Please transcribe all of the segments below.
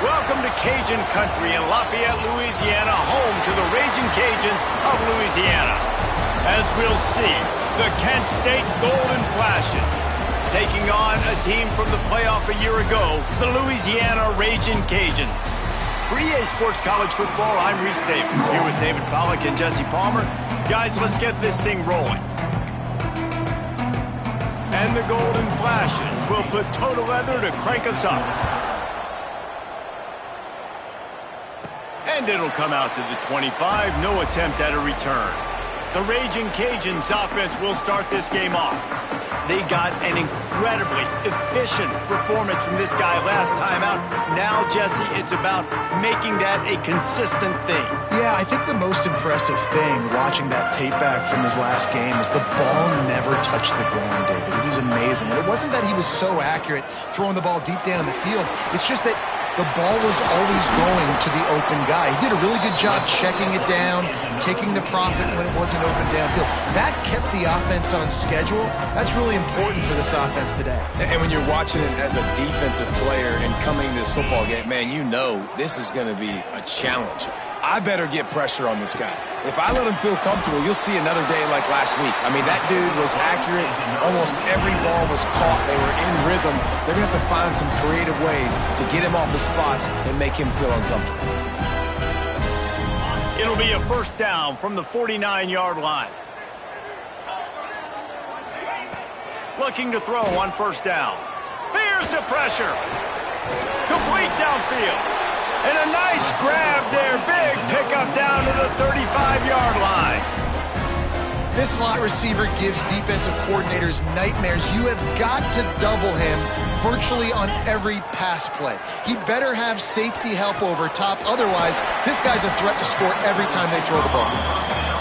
Welcome to Cajun Country in Lafayette, Louisiana, home to the Raging Cajuns of Louisiana. As we'll see, the Kent State Golden Flashes taking on a team from the playoff a year ago, the Louisiana Raging Cajuns. For EA Sports College Football, I'm Reese Davis, here with David Pollack and Jesse Palmer. Guys, let's get this thing rolling. And the Golden Flashes will put total leather to crank us up. And it'll come out to the 25, no attempt at a return. The Raging Cajuns offense will start this game off. They got an incredibly efficient performance from this guy last time out. Now, Jesse, it's about making that a consistent thing. Yeah, I think the most impressive thing watching that tape back from his last game is the ball never touched the ground, David. It was amazing. And it wasn't that he was so accurate throwing the ball deep down the field. It's just that the ball was always going to the open guy. He did a really good job checking it down, taking the profit when it wasn't open downfield. That kept the offense on schedule. That's really important for this offense today. And when you're watching it as a defensive player and coming to this football game, man, you know this is going to be a challenge. I better get pressure on this guy. If I let him feel comfortable, you'll see another day like last week. I mean, that dude was accurate. Almost every ball was caught. They were in rhythm. They're going to have to find some creative ways to get him off his spots and make him feel uncomfortable. It'll be a first down from the 49-yard line. Looking to throw on first down. Here's the pressure. Complete downfield. And a nice grab there. Big pickup down to the 35-yard line. This slot receiver gives defensive coordinators nightmares. You have got to double him virtually on every pass play. He better have safety help over top. Otherwise, this guy's a threat to score every time they throw the ball.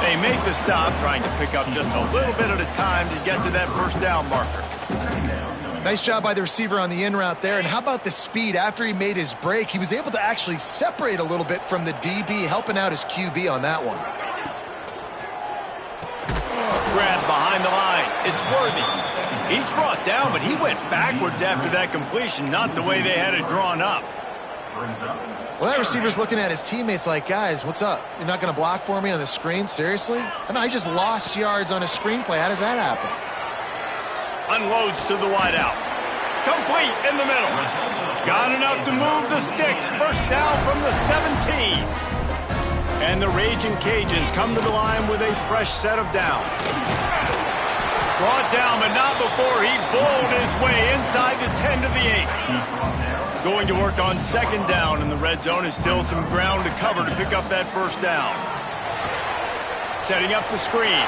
They make the stop, trying to pick up just a little bit at a time to get to that first down marker. Nice job by the receiver on the in route there. And how about the speed? After he made his break, he was able to actually separate a little bit from the DB, helping out his QB on that one. Grab behind the line. It's Worthy. He's brought down, but he went backwards after that completion, not the way they had it drawn up. Well, that receiver's looking at his teammates like, guys, what's up? You're not going to block for me on the screen? Seriously? I mean, I just lost yards on a screenplay. How does that happen? Unloads to the wideout. Complete in the middle. Got enough to move the sticks. First down from the 17. And the Raging Cajuns come to the line with a fresh set of downs. Brought down, but not before he bowled his way inside the 10 to the 8. Going to work on second down in the red zone. Is still some ground to cover to pick up that first down. Setting up the screen.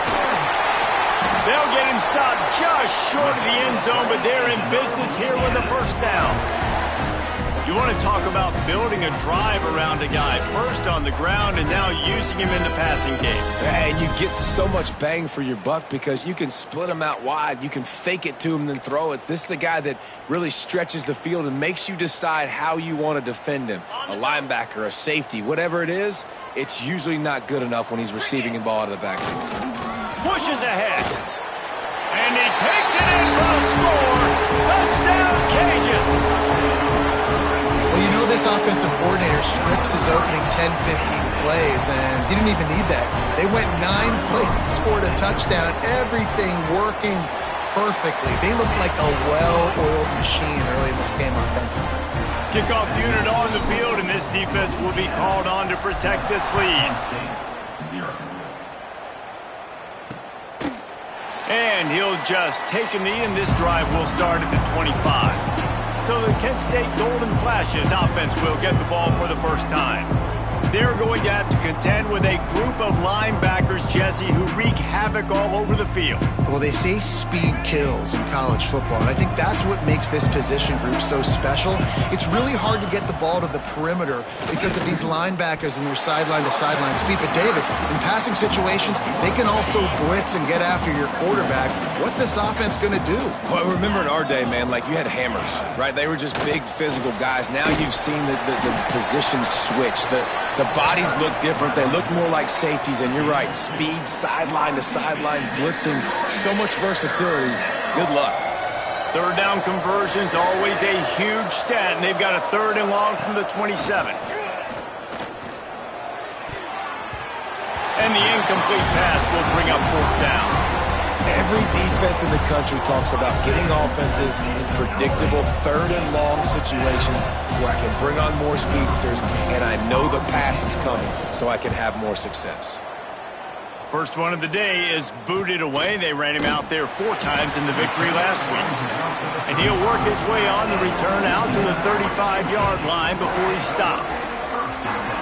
They'll get him stopped just short of the end zone, but they're in business here with a first down. You want to talk about building a drive around a guy, first on the ground and now using him in the passing game. And you get so much bang for your buck because you can split him out wide. You can fake it to him and then throw it. This is the guy that really stretches the field and makes you decide how you want to defend him. A linebacker, a safety, whatever it is, it's usually not good enough when he's receiving the ball out of the backfield. Pushes ahead. And he takes it in for the score. Touchdown, Cajuns. Well, you know this offensive coordinator scripts his opening 10, 15 plays, and he didn't even need that. They went 9 plays and scored a touchdown. Everything working perfectly. They look like a well-oiled machine early in this game offensively. Kickoff unit on the field, and this defense will be called on to protect this lead. And he'll just take a knee, and this drive will start at the 25. So the Kent State Golden Flashes offense will get the ball for the first time. They're going to have to contend with a group of linebackers, Jesse, who wreak havoc all over the field. Well, they say speed kills in college football, and I think that's what makes this position group so special. It's really hard to get the ball to the perimeter because of these linebackers and their sideline-to-sideline speed. But, David, in passing situations, they can also blitz and get after your quarterback. What's this offense going to do? Well, remember in our day, man, like you had hammers, right? They were just big physical guys. Now you've seen the positions switch. The bodies look different. They look more like safeties, and you're right. Speed, sideline to sideline, blitzing, so much versatility. Good luck. Third down conversion's always a huge stat, and they've got a 3rd and long from the 27. And the incomplete pass will bring up 4th down. Every defense in the country talks about getting offenses in predictable 3rd and long situations where I can bring on more speedsters and I know the pass is coming so I can have more success. First one of the day is booted away. They ran him out there 4 times in the victory last week. And he'll work his way on the return out to the 35-yard line before he's stopped.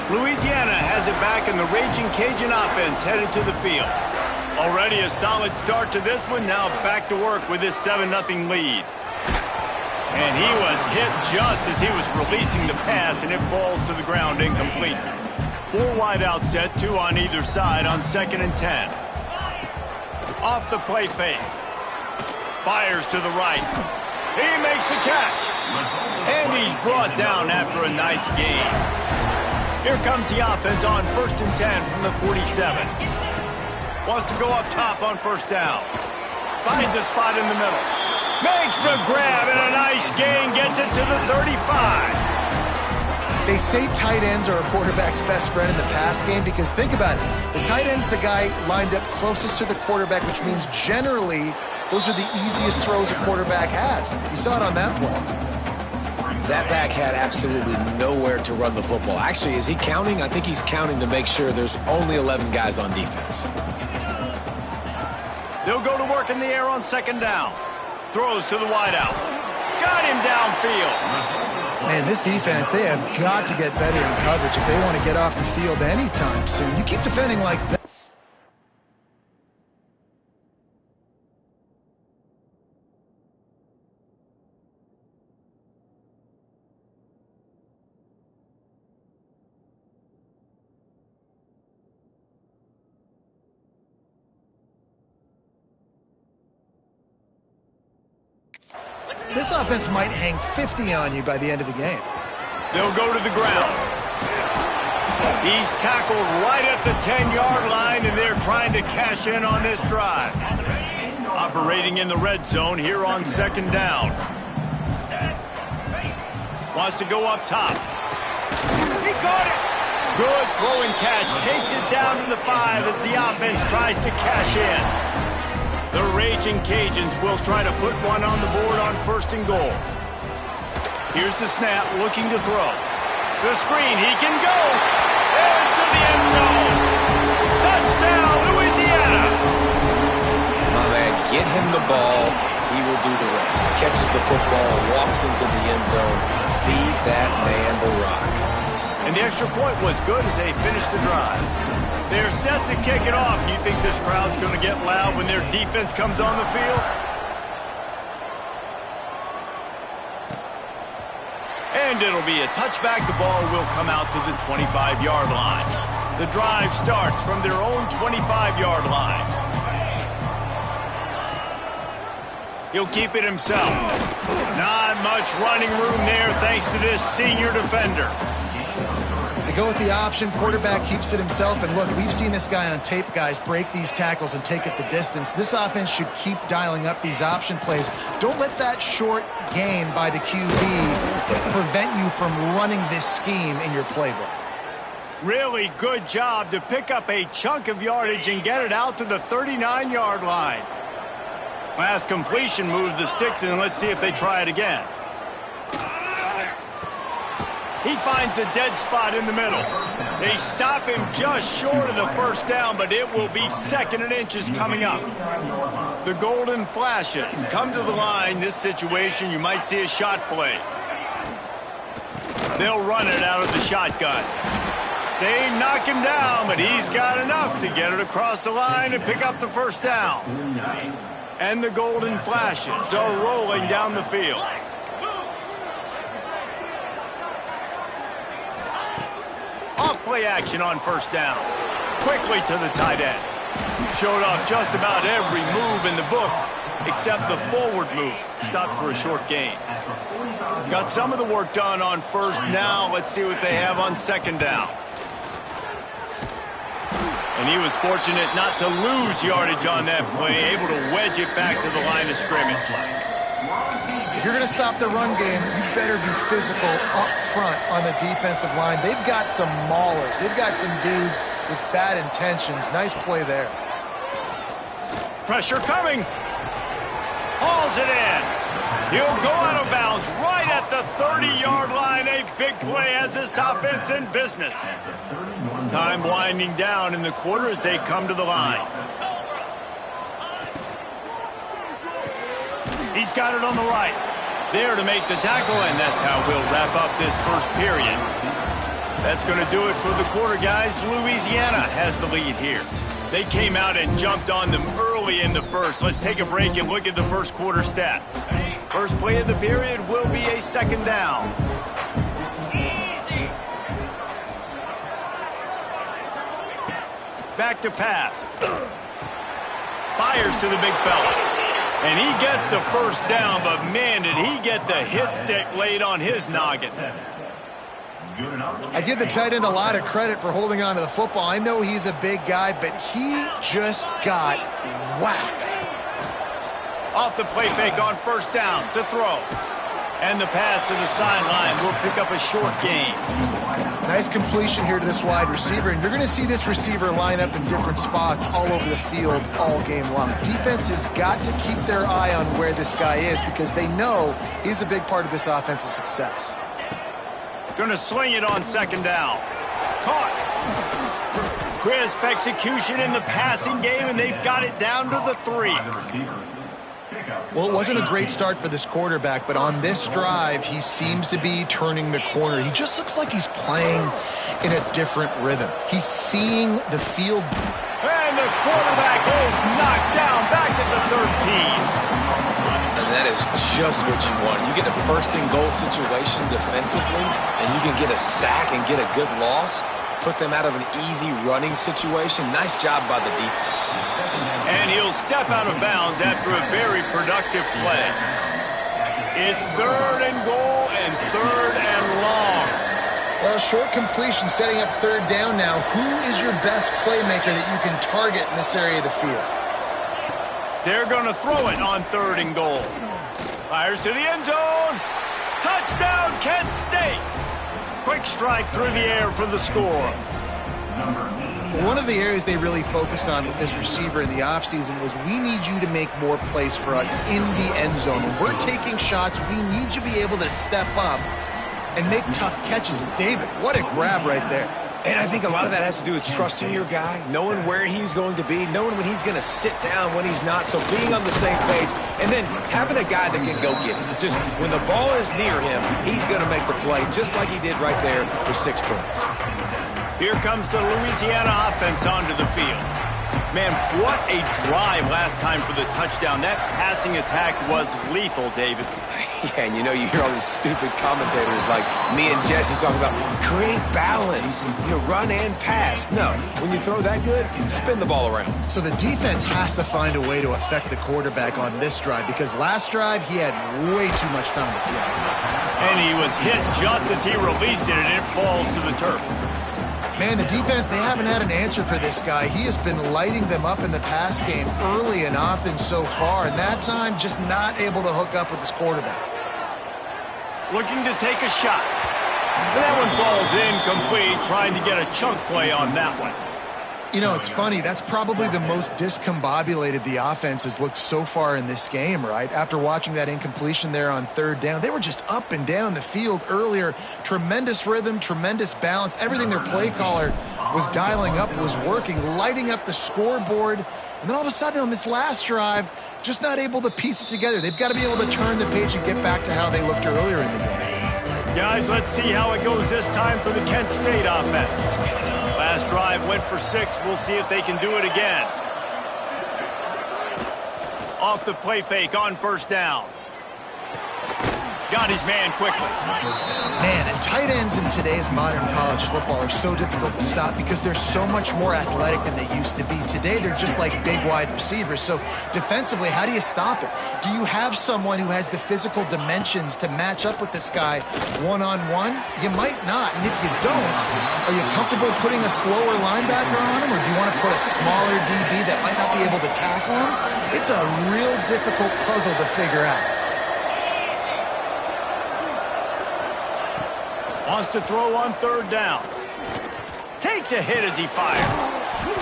Louisiana has it back, and the Raging Cajun offense headed to the field. Already a solid start to this one. Now back to work with his 7-0 lead. And he was hit just as he was releasing the pass, and it falls to the ground incomplete. 4 wide out set, 2 on either side on 2nd and 10. Off the play fake. Fires to the right. He makes a catch. And he's brought down after a nice gain. Here comes the offense on 1st and 10 from the 47. Wants to go up top on 1st down. Finds a spot in the middle. Makes a grab and a nice gain. Gets it to the 35. They say tight ends are a quarterback's best friend in the pass game because think about it. The tight end's the guy lined up closest to the quarterback, which means generally those are the easiest throws a quarterback has. You saw it on that play. That back had absolutely nowhere to run the football. Actually, is he counting? I think he's counting to make sure there's only 11 guys on defense. They'll go to work in the air on 2nd down. Throws to the wideout. Got him downfield. Man, this defense, they have got to get better in coverage if they want to get off the field anytime soon. You keep defending like that. This offense might hang 50 on you by the end of the game. They'll go to the ground. He's tackled right at the 10-yard line, and they're trying to cash in on this drive. Operating in the red zone here on 2nd down. Wants to go up top. He caught it. Good throw and catch. Takes it down to the 5 as the offense tries to cash in. The Raging Cajuns will try to put one on the board on 1st and goal. Here's the snap, looking to throw. The screen, he can go. Into the end zone. Touchdown, Louisiana. My man, get him the ball. He will do the rest. Catches the football, walks into the end zone. Feed that man the rock. And the extra point was good as they finished the drive. They're set to kick it off. You think this crowd's going to get loud when their defense comes on the field? And it'll be a touchback. The ball will come out to the 25-yard line. The drive starts from their own 25-yard line. He'll keep it himself. Not much running room there thanks to this senior defender. They go with the option. Quarterback keeps it himself. And look, we've seen this guy on tape, guys, break these tackles and take it the distance. This offense should keep dialing up these option plays. Don't let that short gain by the QB prevent you from running this scheme in your playbook. Really good job to pick up a chunk of yardage and get it out to the 39-yard line. Last completion moved the sticks, and let's see if they try it again. He finds a dead spot in the middle. They stop him just short of the 1st down, but it will be 2nd and inches coming up. The golden flashes come to the line. This situation, you might see a shot play. They'll run it out of the shotgun. They knock him down, but he's got enough to get it across the line and pick up the 1st down. And the golden flashes are rolling down the field. Off-play action on 1st down. Quickly to the tight end. Showed off just about every move in the book except the forward move. Stopped for a short gain. Got some of the work done on 1st. Now let's see what they have on 2nd down. And he was fortunate not to lose yardage on that play, able to wedge it back to the line of scrimmage. If you're going to stop the run game, you better be physical up front on the defensive line. They've got some maulers. They've got some dudes with bad intentions. Nice play there. Pressure coming. Hauls it in. He'll go out of bounds right at the 30-yard line. A big play as this offense in business. Time winding down in the quarter as they come to the line. He's got it on the right. There to make the tackle, and that's how we'll wrap up this first period. That's going to do it for the quarter, guys. Louisiana has the lead here. They came out and jumped on them early in the first. Let's take a break and look at the first quarter stats. First play of the period will be a second down. Back to pass. Fires to the big fella. And he gets the first down, but man, did he get the hit stick laid on his noggin. I give the tight end a lot of credit for holding on to the football. I know he's a big guy, but he just got whacked. Off the play fake on first down to throw. And the pass to the sideline will pick up a short gain. Nice completion here to this wide receiver, and you're going to see this receiver line up in different spots all over the field all game long. Defense has got to keep their eye on where this guy is because they know he's a big part of this offense's success. Going to sling it on second down. Caught. Crisp execution in the passing game, and they've got it down to the 3. Well, it wasn't a great start for this quarterback, but on this drive, he seems to be turning the corner. He just looks like he's playing in a different rhythm. He's seeing the field. And the quarterback is knocked down back at the 13. And that is just what you want. You get a first-and-goal situation defensively, and you can get a sack and get a good loss, put them out of an easy running situation. Nice job by the defense. And he'll step out of bounds after a very productive play. It's 3rd and goal and 3rd and long. Well, short completion setting up 3rd down now. Who is your best playmaker that you can target in this area of the field? They're going to throw it on 3rd and goal. Fires to the end zone. Touchdown, Kent State. Quick strike through the air for the score. One of the areas they really focused on with this receiver in the offseason was we need you to make more plays for us in the end zone. When we're taking shots, we need you to be able to step up and make tough catches. And David, what a grab right there. And I think a lot of that has to do with trusting your guy, knowing where he's going to be, knowing when he's going to sit down, when he's not. So being on the same page, and then having a guy that can go get it. Just when the ball is near him, he's going to make the play, just like he did right there for 6 points. Here comes the Louisiana offense onto the field. Man, what a drive last time for the touchdown. That passing attack was lethal, David. Yeah, and you know, you hear all these stupid commentators like me and Jesse talking about create balance, run and pass. No, when you throw that good, spin the ball around. So the defense has to find a way to affect the quarterback on this drive because last drive he had way too much time to throw. And he was hit just as he released it, and it falls to the turf. Man, the defense, they haven't had an answer for this guy. He has been lighting them up in the pass game early and often so far, and that time just not able to hook up with his quarterback. Looking to take a shot. And that one falls incomplete, trying to get a chunk play on that one. You know, it's funny. That's probably the most discombobulated the offense has looked so far in this game, right? After watching that incompletion there on 3rd down, they were just up and down the field earlier. Tremendous rhythm, tremendous balance. Everything their play caller was dialing up was working, lighting up the scoreboard. And then all of a sudden on this last drive, just not able to piece it together. They've got to be able to turn the page and get back to how they looked earlier in the game. Guys, let's see how it goes this time for the Kent State offense. Last drive went for 6. We'll see if they can do it again. Off the play fake on first down. Got his man quickly. Man, and tight ends in today's modern college football are so difficult to stop because they're so much more athletic than they used to be. Today, they're just like big wide receivers. So defensively, how do you stop it? Do you have someone who has the physical dimensions to match up with this guy one-on-one? You might not. And if you don't, are you comfortable putting a slower linebacker on him, or do you want to put a smaller DB that might not be able to tackle him? It's a real difficult puzzle to figure out. Wants to throw on third down. Takes a hit as he fires.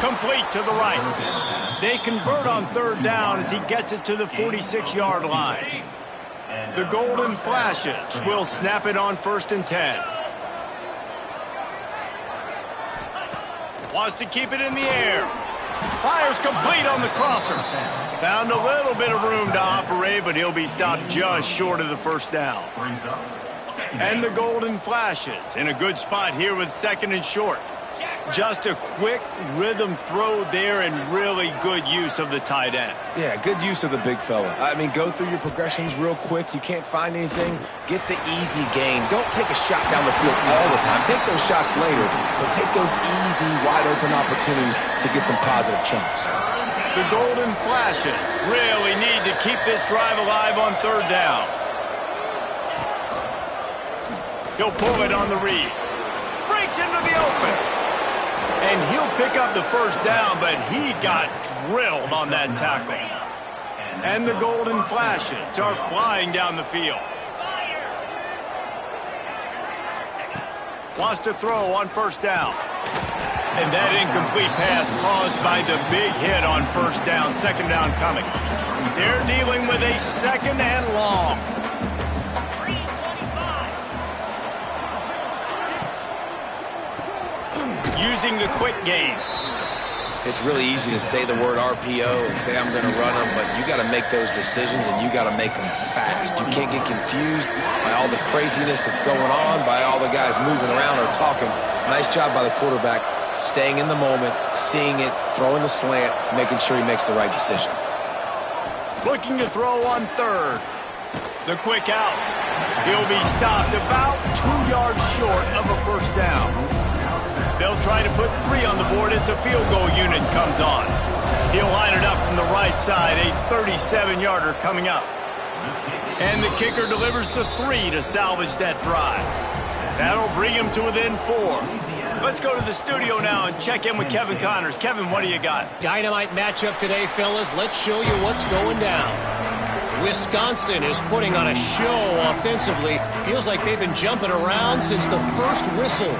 Complete to the right. They convert on third down as he gets it to the 46-yard line. The golden flashes will snap it on 1st and 10. Wants to keep it in the air. Fires complete on the crosser. Found a little bit of room to operate, but he'll be stopped just short of the first down. And the golden flashes in a good spot here with 2nd and short. Just a quick rhythm throw there and really good use of the tight end. Yeah, good use of the big fella. I mean, go through your progressions real quick. You can't find anything. Get the easy gain. Don't take a shot down the field all the time. Take those shots later, but take those easy, wide-open opportunities to get some positive chunks. The golden flashes really need to keep this drive alive on third down. He'll pull it on the read. Breaks into the open. And he'll pick up the first down, but he got drilled on that tackle. And the golden flashes are flying down the field. Wants to throw on first down. And that incomplete pass caused by the big hit on first down. 2nd down coming. They're dealing with a 2nd and long. Using the quick game. It's really easy to say the word RPO and say I'm going to run them, but you got to make those decisions and you got to make them fast. You can't get confused by all the craziness that's going on, by all the guys moving around or talking. Nice job by the quarterback, staying in the moment, seeing it, throwing the slant, making sure he makes the right decision. Looking to throw on third. The quick out. He'll be stopped about 2 yards short of a first down. They'll try to put 3 on the board as the field goal unit comes on. He'll line it up from the right side, a 37-yarder coming up. And the kicker delivers the 3 to salvage that drive. That'll bring him to within 4. Let's go to the studio now and check in with Kevin Connors. Kevin, what do you got? Dynamite matchup today, fellas. Let's show you what's going down. Wisconsin is putting on a show offensively. Feels like they've been jumping around since the first whistle.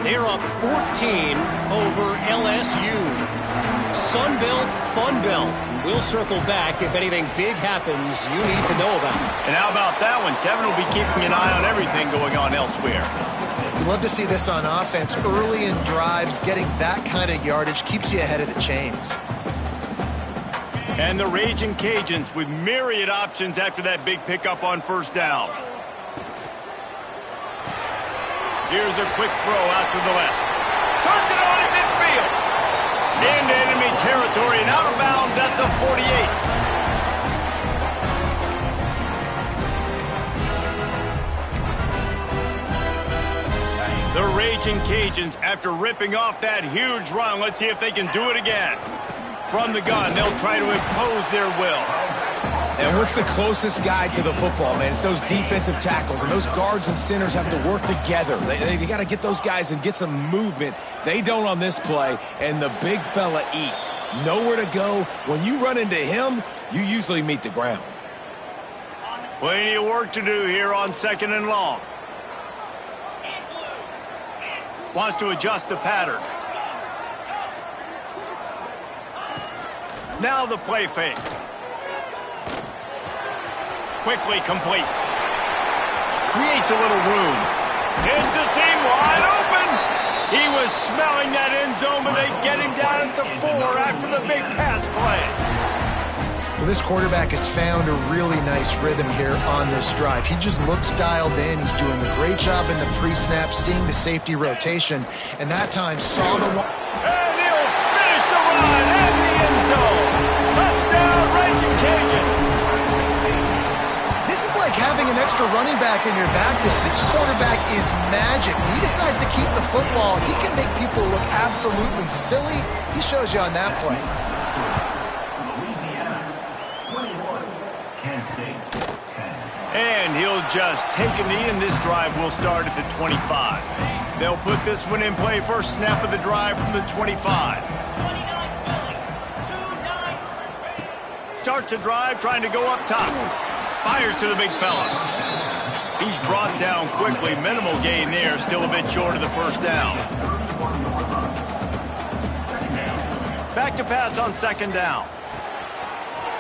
They're up 14 over LSU. Sunbelt, Funbelt. We'll circle back if anything big happens you need to know about. And how about that one? Kevin will be keeping an eye on everything going on elsewhere. We love to see this on offense. Early in drives, getting that kind of yardage keeps you ahead of the chains. And the Raging Cajuns with myriad options after that big pickup on first down. Here's a quick throw out to the left. Turns it on in midfield. Into enemy territory and out of bounds at the 48. The Raging Cajuns, after ripping off that huge run, let's see if they can do it again. From the gun, they'll try to impose their will. And what's the closest guy to the football, man? It's those defensive tackles, and those guards and centers have to work together. They got to get those guys and get some movement. They don't on this play, and the big fella eats. Nowhere to go. When you run into him, you usually meet the ground. Plenty of work to do here on 2nd and long. Wants to adjust the pattern. Now the play fake. Quickly complete. Creates a little room. It's a seam wide open. He was smelling that end zone, but they get him down at the 4 after the big pass play. Well, this quarterback has found a really nice rhythm here on this drive. He just looks dialed in. He's doing a great job in the pre-snap, seeing the safety rotation, and that time saw the one. And he'll finish the run at the end zone. Touchdown, Raging Cajuns. This is like having an extra running back in your backfield. This quarterback is magic. When he decides to keep the football, he can make people look absolutely silly. He shows you on that play. And he'll just take a knee, and this drive will start at the 25. They'll put this one in play. First snap of the drive from the 25. Starts the drive trying to go up top. Fires to the big fella. He's brought down quickly. Minimal gain there. Still a bit short of the first down. Back to pass on second down.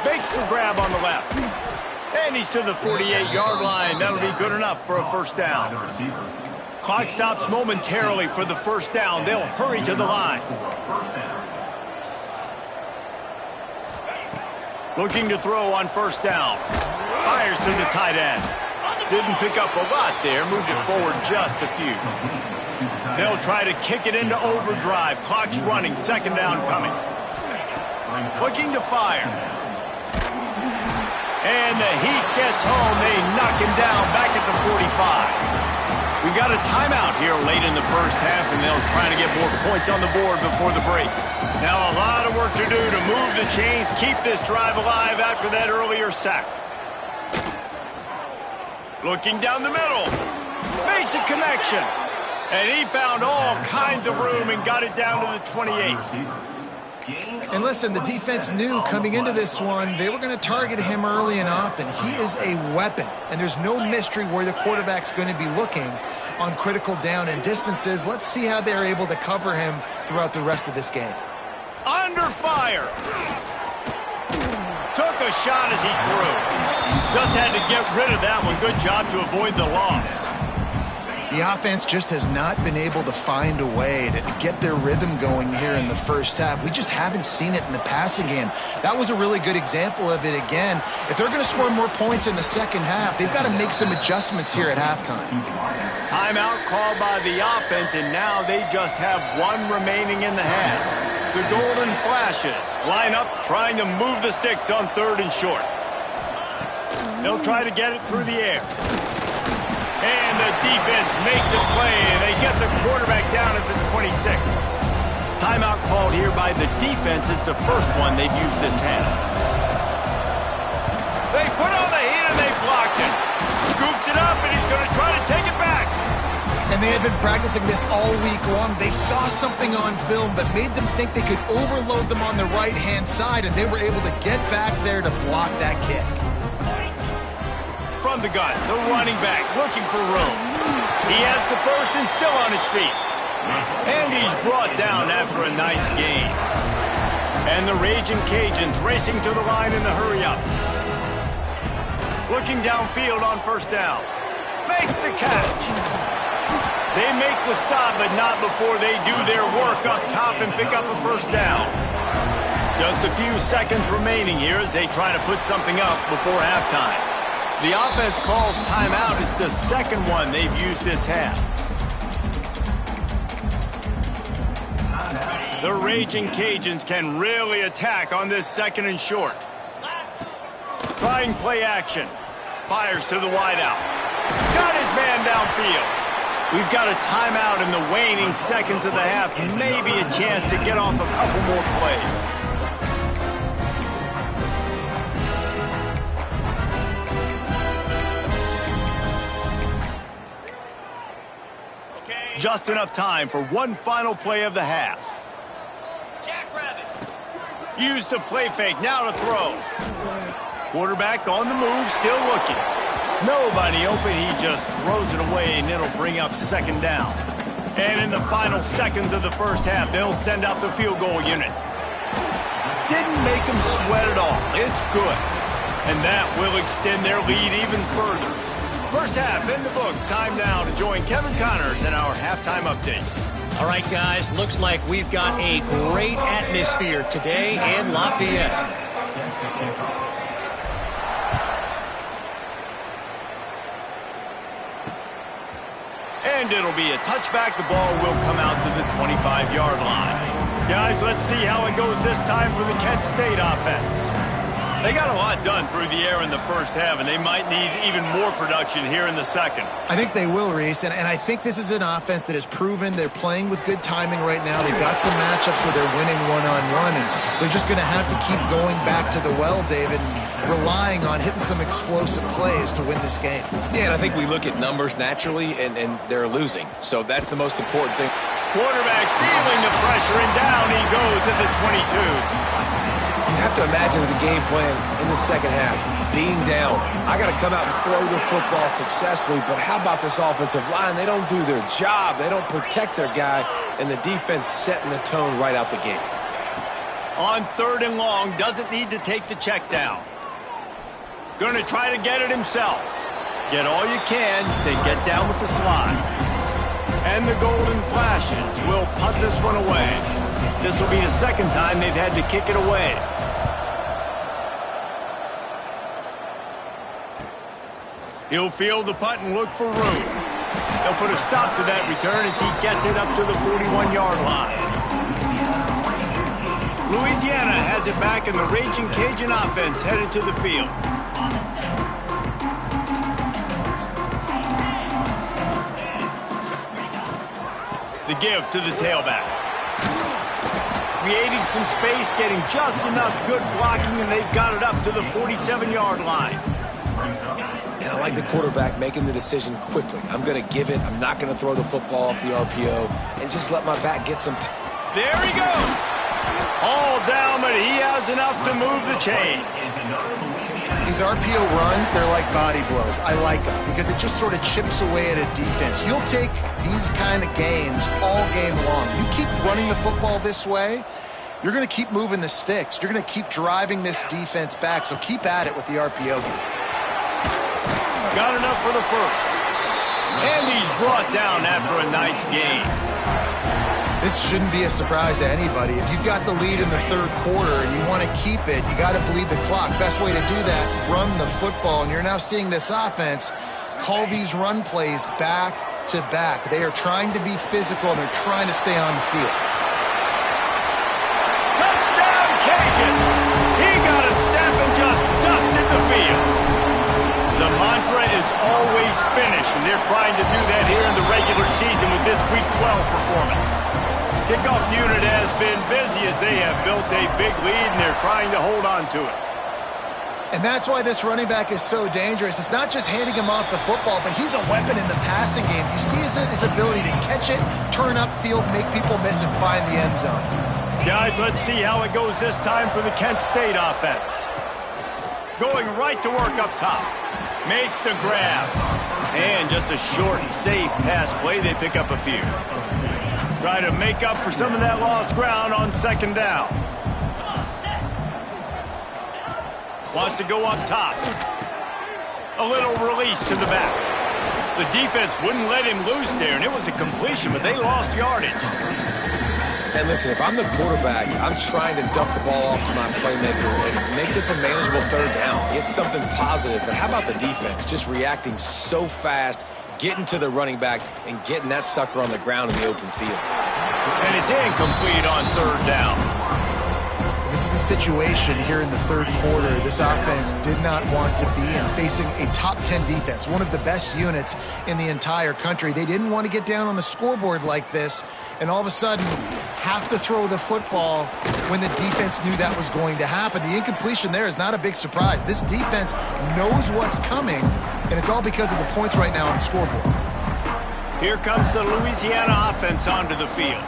Makes the grab on the left. And he's to the 48-yard line. That'll be good enough for a first down. Clock stops momentarily for the first down. They'll hurry to the line. Looking to throw on first down. Fires to the tight end. Didn't pick up a lot there. Moved it forward just a few. They'll try to kick it into overdrive. Clock's running. Second down coming. Looking to fire. And the heat gets home. They knock him down back at the 45. We got a timeout here late in the first half, and they'll try to get more points on the board before the break. Now a lot of work to do to move the chains, keep this drive alive after that earlier sack. Looking down the middle. Makes a connection. And he found all kinds of room and got it down to the 28. And listen, the defense knew coming into this one, they were going to target him early and often. He is a weapon, and there's no mystery where the quarterback's going to be looking on critical down and distances. Let's see how they're able to cover him throughout the rest of this game. Under fire. Took a shot as he threw. Just had to get rid of that one. Good job to avoid the loss. The offense just has not been able to find a way to get their rhythm going here in the first half. We just haven't seen it in the passing game. That was a really good example of it again. If they're going to score more points in the second half, they've got to make some adjustments here at halftime. Timeout called by the offense, and now they just have one remaining in the half. The golden flashes line up trying to move the sticks on third and short. They'll try to get it through the air. And the defense makes a play, and they get the quarterback down at the 26. Timeout called here by the defense. It's the first one they've used this half. They put on the heat, and they blocked it. Scoops it up, and he's going to try to take it back. And they had been practicing this all week long. They saw something on film that made them think they could overload them on the right-hand side, and they were able to get back there to block that kick. From the gun, the running back looking for room. He has the first and still on his feet. And he's brought down after a nice gain. And the Raging Cajuns racing to the line in the hurry-up. Looking downfield on first down. Makes the catch. They make the stop, but not before they do their work up top and pick up a first down. Just a few seconds remaining here as they try to put something up before halftime. The offense calls timeout. It's the second one they've used this half. The Raging Cajuns can really attack on this second and short. Trying play action. Fires to the wideout. Got his man downfield. We've got a timeout in the waning seconds of the half. Maybe a chance to get off a couple more plays. Just enough time for one final play of the half. Use the play fake, now to throw. Quarterback on the move, still looking. Nobody open, he just throws it away, and it'll bring up second down. And in the final seconds of the first half, they'll send out the field goal unit. Didn't make them sweat at all. It's good. And that will extend their lead even further. First half in the books. Time now to join Kevin Connors in our halftime update. All right, guys, looks like we've got a great atmosphere today in Lafayette. And it'll be a touchback. The ball will come out to the 25-yard line. Guys, let's see how it goes this time for the Kent State offense. They got a lot done through the air in the first half, and they might need even more production here in the second. I think they will, Reese, and I think this is an offense that has proven they're playing with good timing right now. They've got some matchups where they're winning one-on-one, and they're just going to have to keep going back to the well, David, and relying on hitting some explosive plays to win this game. Yeah, and I think we look at numbers naturally, and they're losing. So that's the most important thing. Quarterback feeling the pressure, and down he goes at the 22. You have to imagine the game plan in the second half. Being down, I got to come out and throw the football successfully, but how about this offensive line? They don't do their job. They don't protect their guy, and the defense setting the tone right out the gate. On 3rd and long, doesn't need to take the check down. Going to try to get it himself. Get all you can, then get down with the slide. And the Golden Flashes will punt this one away. This will be the second time they've had to kick it away. He'll field the punt and look for room. They'll put a stop to that return as he gets it up to the 41-yard line. Louisiana has it back, and the Raging Cajun offense headed to the field. The give to the tailback. Creating some space, getting just enough good blocking, and they've got it up to the 47-yard line. And I like the quarterback making the decision quickly. I'm going to give it. I'm not going to throw the football off the RPO and just let my back get some. There he goes. All down, but he has enough to move the chains. These RPO runs, they're like body blows. I like them because it just sort of chips away at a defense. You'll take these kind of games all game long. You keep running the football this way, you're going to keep moving the sticks. You're going to keep driving this defense back, so keep at it with the RPO game. Got enough for the first. And he's brought down after a nice gain. This shouldn't be a surprise to anybody. If you've got the lead in the 3rd quarter and you want to keep it, you got to bleed the clock. Best way to do that, run the football. And you're now seeing this offense call these run plays back to back. They are trying to be physical, and they're trying to stay on the field. Touchdown, Cajuns! He got a step and just dusted the field. The mantra is always finish, and they're trying to do that here in the regular season with this Week 12 performance. Kickoff unit has been busy as they have built a big lead, and they're trying to hold on to it. And that's why this running back is so dangerous. It's not just handing him off the football, but he's a weapon in the passing game. You see his ability to catch it, turn upfield, make people miss, and find the end zone. Guys, let's see how it goes this time for the Kent State offense. Going right to work up top. Makes the grab. And just a short and safe pass play. They pick up a few. Try to make up for some of that lost ground on 2nd down. Wants to go up top. A little release to the back. The defense wouldn't let him loose there, and it was a completion, but they lost yardage. And listen, if I'm the quarterback, I'm trying to dump the ball off to my playmaker and make this a manageable 3rd down. Get something positive. But how about the defense? Just reacting so fast, getting to the running back, and getting that sucker on the ground in the open field. And it's incomplete on 3rd down. This is a situation here in the 3rd quarter this offense did not want to be in, facing a top 10 defense, one of the best units in the entire country. They didn't want to get down on the scoreboard like this, and all of a sudden have to throw the football when the defense knew that was going to happen. The incompletion there is not a big surprise. This defense knows what's coming, and it's all because of the points right now on the scoreboard. Here comes the Louisiana offense onto the field.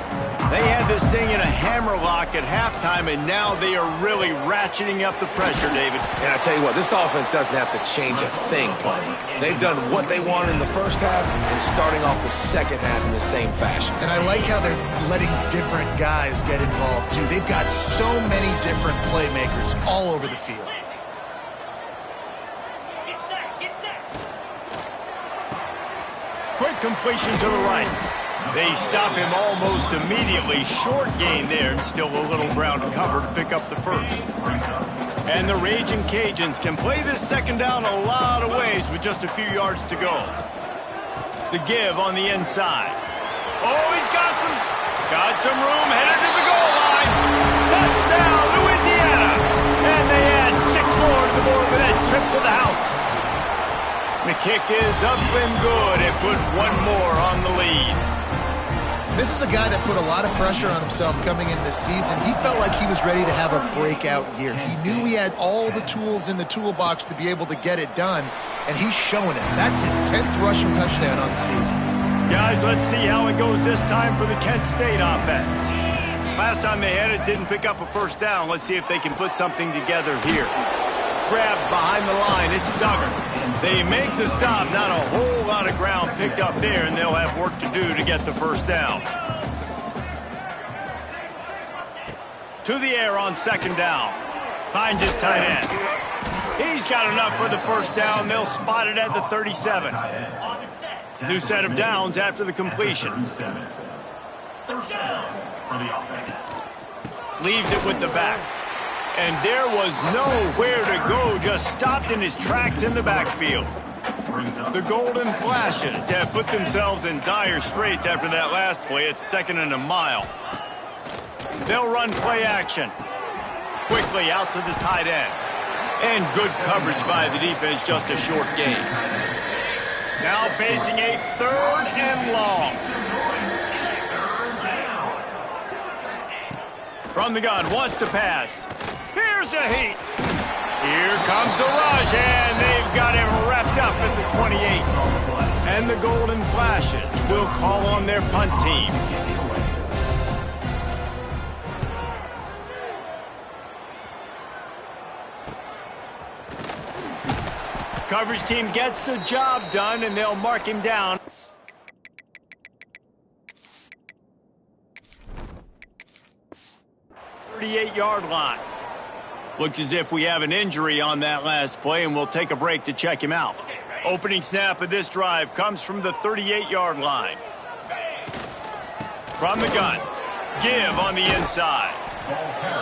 They had this thing in a hammerlock at halftime, and now they are really ratcheting up the pressure, David. And I tell you what, this offense doesn't have to change a thing, Paul. They've done what they wanted in the first half and starting off the second half in the same fashion. And I like how they're letting different guys get involved, too. They've got so many different playmakers all over the field. Quick completion to the right. They stop him almost immediately. Short gain there, and still a little ground to cover to pick up the first. And the Raging Cajuns can play this 2nd down a lot of ways with just a few yards to go. The give on the inside. Oh, he's got some room, headed to the goal line. Touchdown, Louisiana! And they add 6 more to the board with that trip to the house. The kick is up and good, and put 1 more on the lead. This is a guy that put a lot of pressure on himself coming into this season. He felt like he was ready to have a breakout year. He knew he had all the tools in the toolbox to be able to get it done, and he's showing it. That's his 10th rushing touchdown on the season. Guys, let's see how it goes this time for the Kent State offense. Last time they had it, didn't pick up a first down. Let's see if they can put something together here. Grab behind the line. It's Duggar. They make the stop. Not a whole lot of ground picked up there, and they'll have work to do to get the first down. To the air on second down. Finds his tight end. He's got enough for the first down. They'll spot it at the 37. New set of downs after the completion. First down for the offense. Leaves it with the back. And there was nowhere to go, just stopped in his tracks in the backfield. The Golden Flashes have put themselves in dire straits after that last play. It's 2nd and a mile. They'll run play action. Quickly out to the tight end. And good coverage by the defense, just a short gain. Now facing a 3rd and long. From the gun, wants to pass. Here's a heat. Here comes the rush, and they've got him wrapped up at the 28. And the Golden Flashes will call on their punt team. Coverage team gets the job done, and they'll mark him down. 38-yard line. Looks as if we have an injury on that last play, and we'll take a break to check him out. Opening snap of this drive comes from the 38-yard line. From the gun, give on the inside.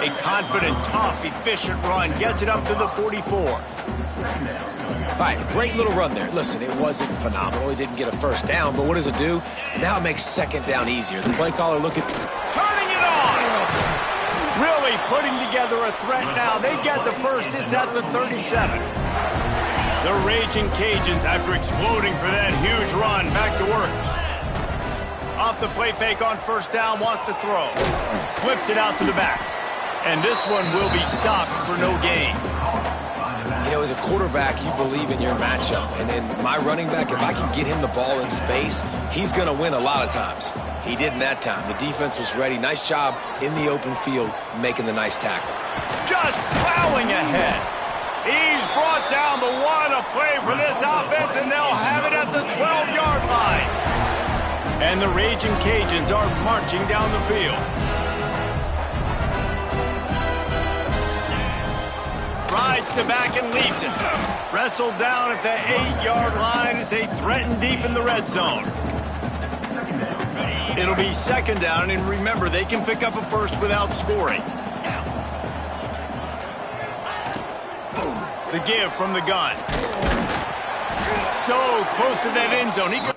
A confident, tough, efficient run gets it up to the 44. All right, great little run there. Listen, it wasn't phenomenal. He didn't get a first down, but what does it do? Now it makes second down easier. The play caller looking... Turning it on! Really putting together a threat now. They get the first. It's at the 37. The Raging Cajuns, after exploding for that huge run, back to work. Off the play fake on first down, wants to throw. Flips it out to the back. And this one will be stopped for no gain. You know, as a quarterback, you believe in your matchup. And then my running back, if I can get him the ball in space, he's going to win a lot of times. He didn't that time. The defense was ready. Nice job in the open field making the nice tackle. Just plowing ahead. He's brought down the one. A play for this offense, and they'll have it at the 12-yard line. And the Raging Cajuns are marching down the field. Rides to back and leaves it. Wrestled down at the 8-yard line as they threaten deep in the red zone. It'll be second down, and remember, they can pick up a first without scoring. The give from the gun. So close to that end zone. He could...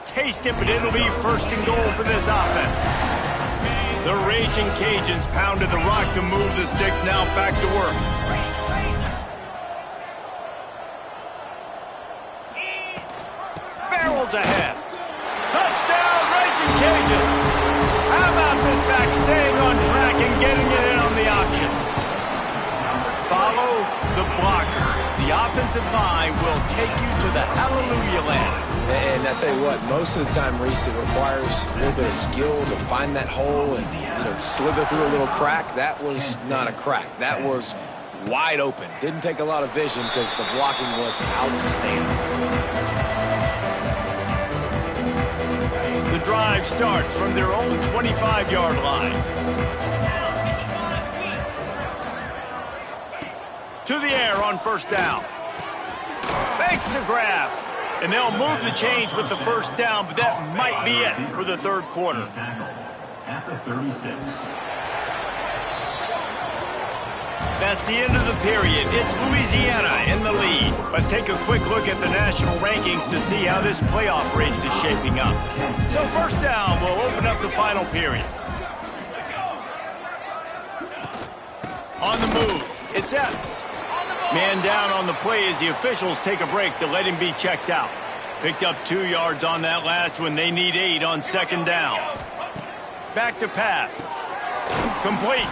Taste it, but it'll be first and goal for this offense. The Raging Cajuns pounded the rock to move the sticks, now back to work. Barrels ahead. Touchdown, Raging Cajuns. How about this back staying on track and getting it in on the option? Follow the blocker. The offensive line will take you to the hallelujah land. And I tell you what, most of the time, Reese, it requires a little bit of skill to find that hole and, you know, slither through a little crack. That was not a crack. That was wide open. Didn't take a lot of vision because the blocking was outstanding. The drive starts from their own 25-yard line. To the air on first down. Makes the grab. And they'll move the chains with the first down, but that might be it for the third quarter. At the 36. That's the end of the period. It's Louisiana in the lead. Let's take a quick look at the national rankings to see how this playoff race is shaping up. So first down, we'll open up the final period. On the move, it's Epps. Man down on the play as the officials take a break to let him be checked out. Picked up 2 yards on that last one. They need 8 on second down. Back to pass. Complete.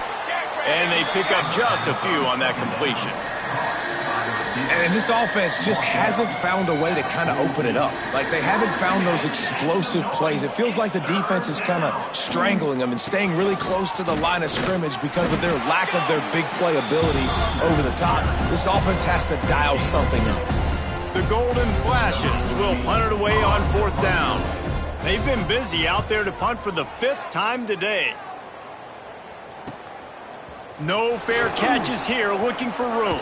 And they pick up just a few on that completion. And this offense just hasn't found a way to kind of open it up. Like, they haven't found those explosive plays. It feels like the defense is kind of strangling them and staying really close to the line of scrimmage because of their lack of their big play ability over the top. This offense has to dial something up. The Golden Flashes will punt it away on fourth down. They've been busy out there to punt for the 5th time today. No fair catches here, looking for room.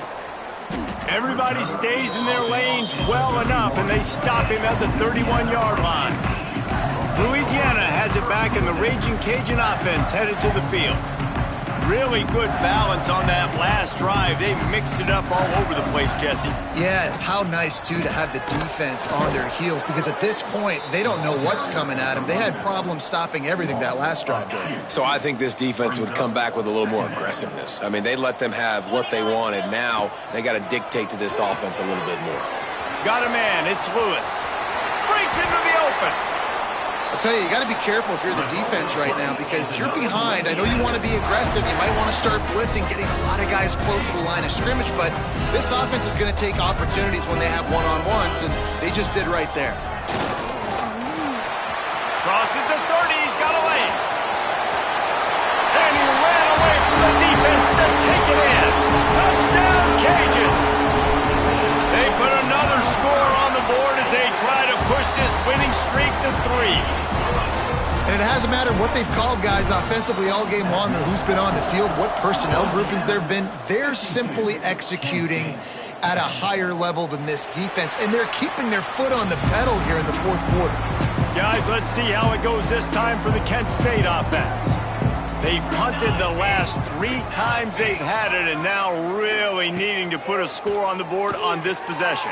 Everybody stays in their lanes well enough, and they stop him at the 31-yard line. Louisiana has it back, and the Raging Cajun offense headed to the field. Really good balance on that last drive. They mixed it up all over the place, Jesse. Yeah, how nice, too, to have the defense on their heels, because at this point, they don't know what's coming at them. They had problems stopping everything that last drive did. So I think this defense would come back with a little more aggressiveness. I mean, they let them have what they wanted. Now they got to dictate to this offense a little bit more. Got a man. It's Lewis. Breaks into the open. I'll tell you, you got to be careful if you're the defense right now, because you're behind. I know you want to be aggressive. You might want to start blitzing, getting a lot of guys close to the line of scrimmage, but this offense is going to take opportunities when they have one-on-ones, and they just did right there. Crosses the 30. He's got a lane. And he ran away from the defense to take it in. Touchdown, Cajuns. They put another score on the board as they try to push this winning streak to 3. And it hasn't mattered what they've called guys offensively all game long or who's been on the field, what personnel groupings there have been. They're simply executing at a higher level than this defense, and they're keeping their foot on the pedal here in the fourth quarter. Guys, let's see how it goes this time for the Kent State offense. They've punted the last 3 times they've had it, and now really needing to put a score on the board on this possession.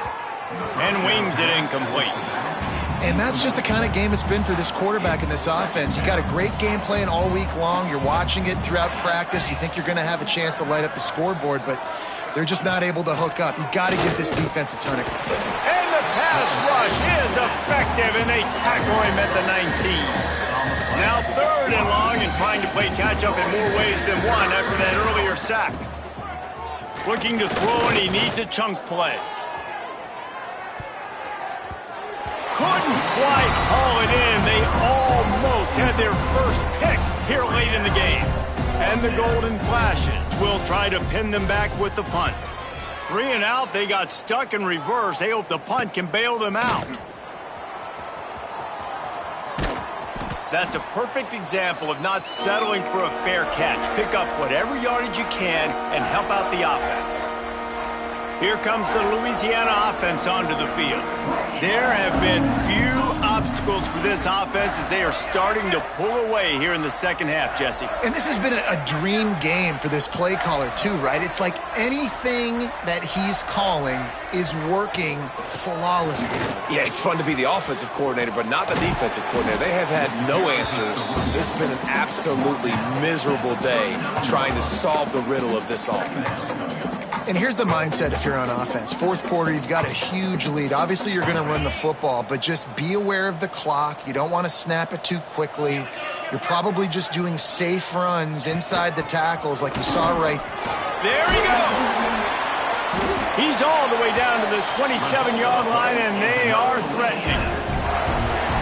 And wings it incomplete. And that's just the kind of game it's been for this quarterback in this offense. You got a great game plan all week long. You're watching it throughout practice. You think you're going to have a chance to light up the scoreboard, but they're just not able to hook up. You got to give this defense a ton of credit. And the pass rush is effective, and they tackle him at the 19. Now 3rd and long, and trying to play catch-up in more ways than one after that earlier sack. Looking to throw, and he needs a chunk play. Couldn't quite haul it in. They almost had their first pick here late in the game. And the Golden Flashes will try to pin them back with the punt. 3 and out, they got stuck in reverse. They hope the punt can bail them out. That's a perfect example of not settling for a fair catch. Pick up whatever yardage you can and help out the offense. Here comes the Louisiana offense onto the field. There have been few obstacles for this offense as they are starting to pull away here in the second half, Jesse. And this has been a dream game for this play caller too, right? It's like anything that he's calling is working flawlessly. Yeah, it's fun to be the offensive coordinator, but not the defensive coordinator. They have had no answers. It's been an absolutely miserable day trying to solve the riddle of this offense. And here's the mindset if you're on offense. Fourth quarter, you've got a huge lead. Obviously, you're going to run the football, but just be aware of the clock. You don't want to snap it too quickly. You're probably just doing safe runs inside the tackles like you saw right. There he goes. He's all the way down to the 27-yard line, and they are threatening.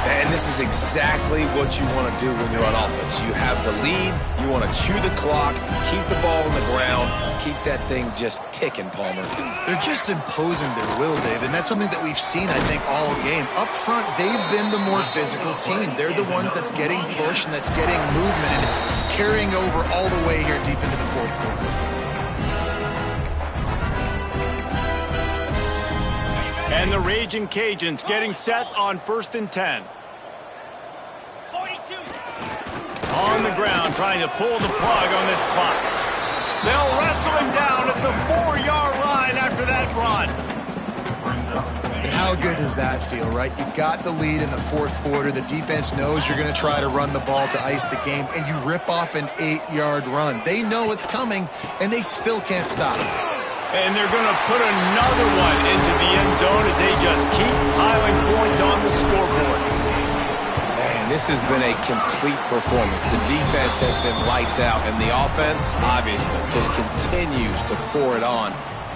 And this is exactly what you want to do when you're on offense. You have the lead. You want to chew the clock, keep the ball on the ground, keep that thing just ticking, Palmer. They're just imposing their will, Dave, and that's something that we've seen, I think, all game. Up front, they've been the more physical team. They're the ones that's getting pushed and that's getting movement, and it's carrying over all the way here deep into the fourth quarter. And the Raging Cajuns getting set on 1st and 10. On the ground, trying to pull the plug on this clock. They'll wrestle him down at the 4-yard line after that run. And how good does that feel, right? You've got the lead in the fourth quarter. The defense knows you're going to try to run the ball to ice the game, and you rip off an 8-yard run. They know it's coming, and they still can't stop it. And they're going to put another one into the end zone as they just keep piling points on the scoreboard. Man, this has been a complete performance. The defense has been lights out, and the offense, obviously, just continues to pour it on.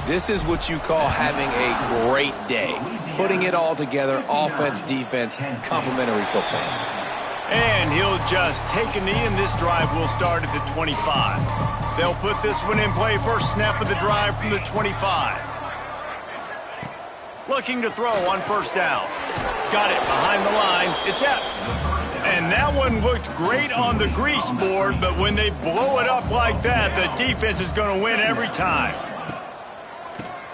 This is what you call having a great day. Putting it all together, offense, defense, complementary football. And he'll just take a knee, and this drive will start at the 25. They'll put this one in play. First snap of the drive from the 25. Looking to throw on first down. Got it behind the line. It's Epps. And that one looked great on the grease board, but when they blow it up like that, the defense is going to win every time.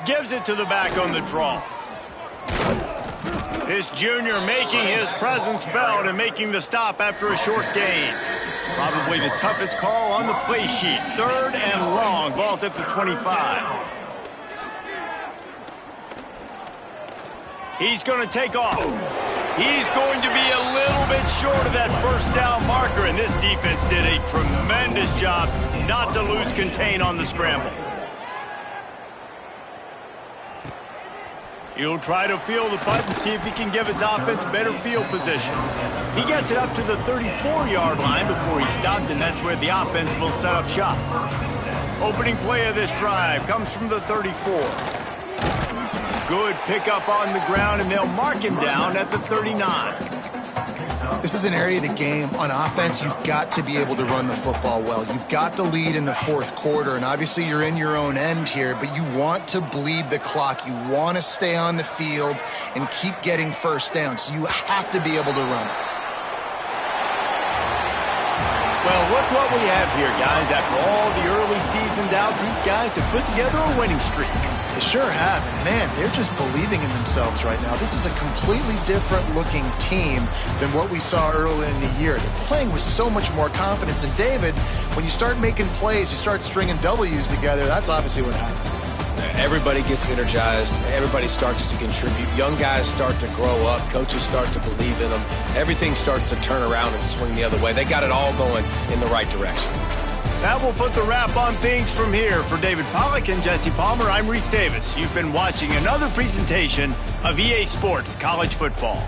Gives it to the back on the draw. This junior making his presence felt and making the stop after a short gain. Probably the toughest call on the play sheet. 3rd and long. Ball's at the 25. He's going to take off. He's going to be a little bit short of that first down marker, and this defense did a tremendous job not to lose contain on the scramble. He'll try to feel the punt and see if he can give his offense better field position. He gets it up to the 34-yard line before he stopped, and that's where the offense will set up shop. Opening play of this drive comes from the 34. Good pickup on the ground, and they'll mark him down at the 39. This is an area of the game. On offense, you've got to be able to run the football well. You've got the lead in the fourth quarter, and obviously you're in your own end here, but you want to bleed the clock. You want to stay on the field and keep getting first down, so you have to be able to run it. Well, look what we have here, guys. After all the early season doubts, these guys have put together a winning streak. They sure have. And man, they're just believing in themselves right now. This is a completely different looking team than what we saw early in the year. They're playing with so much more confidence. And David, when you start making plays, you start stringing W's together, that's obviously what happens. Everybody gets energized. Everybody starts to contribute. Young guys start to grow up. Coaches start to believe in them. Everything starts to turn around and swing the other way. They got it all going in the right direction. That will put the wrap on things from here. For David Pollack and Jesse Palmer, I'm Reese Davis. You've been watching another presentation of EA Sports College Football.